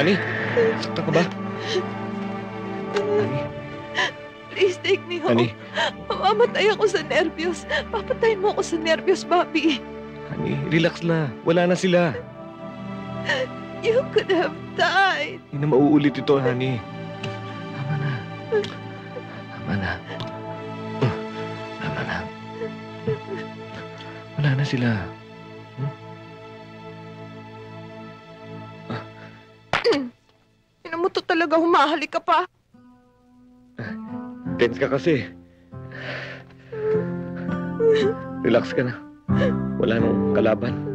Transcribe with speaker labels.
Speaker 1: Honey, sakta ka ba? Honey,
Speaker 2: Please take me home.
Speaker 1: honey,
Speaker 2: Mamamatay ako sa nervyos. Papatayin mo ako sa nervyos, Bobby.
Speaker 1: honey, relax na. Wala na sila.
Speaker 2: You could have died.
Speaker 1: Hindi na mauulit ito, honey. Tama na. Tama na. Tama na. Wala na sila.
Speaker 2: Ina mo to talaga, humahalik ka pa.
Speaker 1: Tense ka kasi. Relax ka na. Wala nang kalaban.